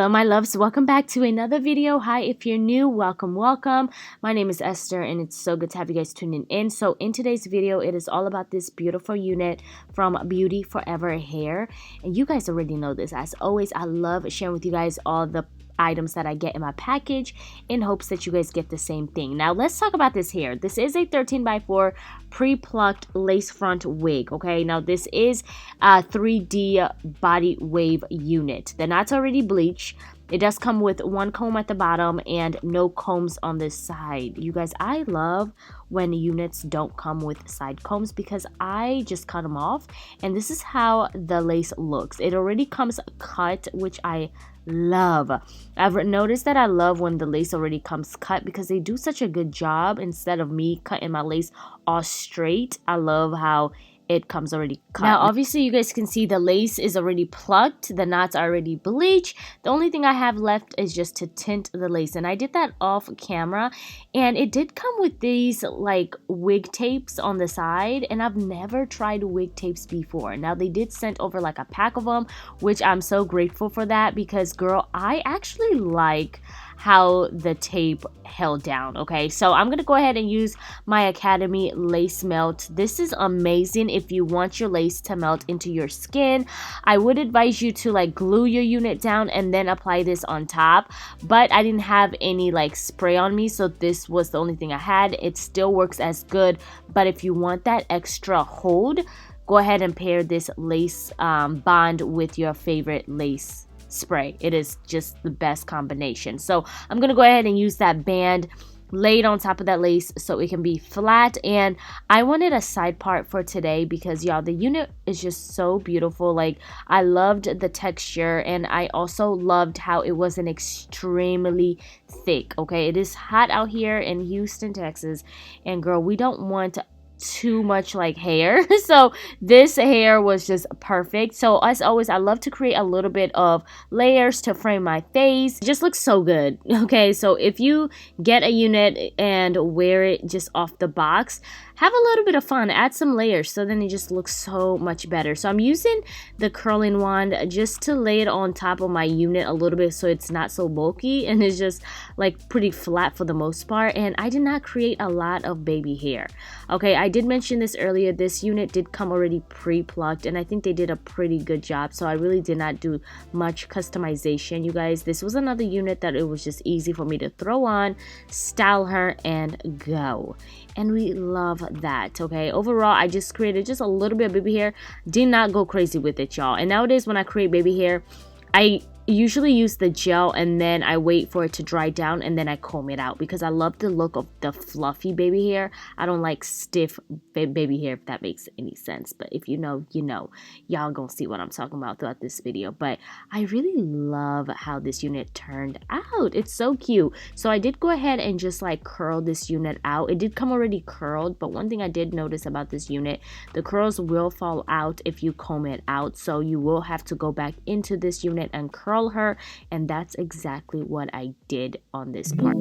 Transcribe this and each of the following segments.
Hello my loves, welcome back to another video. Hi, if you're new, welcome. My name is Esther and it's so good to have you guys tuning in. So in today's video, it is all about this beautiful unit from Beauty Forever Hair. And you guys already know this. As always, I love sharing with you guys all the items that I get in my package in hopes that you guys get the same thing. Now let's talk about this hair. This is a 13x4 pre-plucked lace front wig. Okay, now this is a 3D body wave unit. The knot's already bleached. It does come with one comb at the bottom and no combs on this side. You guys, I love when units don't come with side combs because I just cut them off and this is how the lace looks. It already comes cut, which I love. I've noticed that I love when the lace already comes cut because they do such a good job instead of me cutting my lace all straight. I love how it comes already cut. Now obviously you guys can see the lace is already plucked, the knots are already bleached. The only thing I have left is just to tint the lace, and I did that off camera, and it did come with these like wig tapes on the side, and I've never tried wig tapes before. Now they did send over like a pack of them, which I'm so grateful for that because girl, I actually like how the tape held down. Okay, so I'm gonna go ahead and use my Academy lace melt. This is amazing if you want your lace to melt into your skin. I would advise you to like glue your unit down and then apply this on top, but I didn't have any like spray on me, so this was the only thing I had. It still works as good, but if you want that extra hold, go ahead and pair this lace bond with your favorite lace spray. It is just the best combination. So I'm gonna go ahead and use that band, lay it on top of that lace so it can be flat. And I wanted a side part for today because y'all, the unit is just so beautiful. Like, I loved the texture and I also loved how it wasn't extremely thick. Okay, it is hot out here in Houston, Texas, and girl, we don't want too much like hair, so this hair was just perfect. So as always, I love to create a little bit of layers to frame my face. It just looks so good. Okay, so if you get a unit and wear it just off the box, have a little bit of fun, add some layers, so then it just looks so much better. So I'm using the curling wand just to lay it on top of my unit a little bit so it's not so bulky and it's just like pretty flat for the most part. And I did not create a lot of baby hair. Okay, I did mention this earlier, this unit did come already pre-plucked and I think they did a pretty good job, so I really did not do much customization, you guys. This was another unit that it was just easy for me to throw on, style her, and go. And we love that. Okay, overall I just created just a little bit of baby hair, did not go crazy with it, y'all. And nowadays when I create baby hair, I usually use the gel and then I wait for it to dry down and then I comb it out because I love the look of the fluffy baby hair. I don't like stiff baby hair, if that makes any sense, but if you know, you know. Y'all gonna see what I'm talking about throughout this video. But I really love how this unit turned out. It's so cute. So I did go ahead and just like curl this unit out. It did come already curled, but one thing I did notice about this unit, the curls will fall out if you comb it out, so you will have to go back into this unit and curl her, and that's exactly what I did on this part.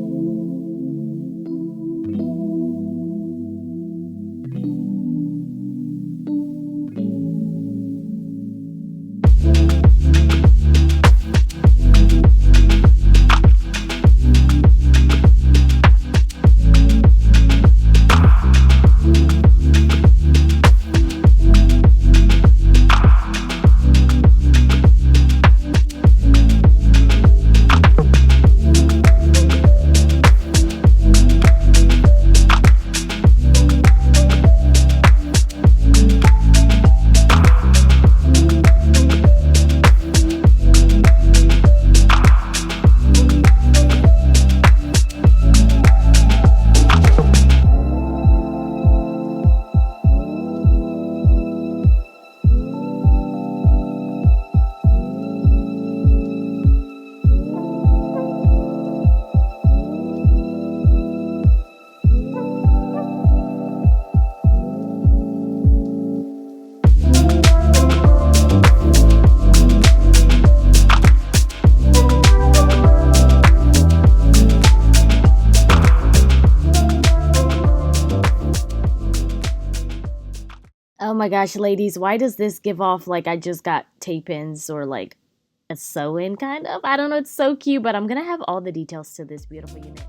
Oh my gosh, ladies, why does this give off like I just got tape-ins or like a sew-in kind of. I don't know, it's so cute, but I'm gonna have all the details to this beautiful unit.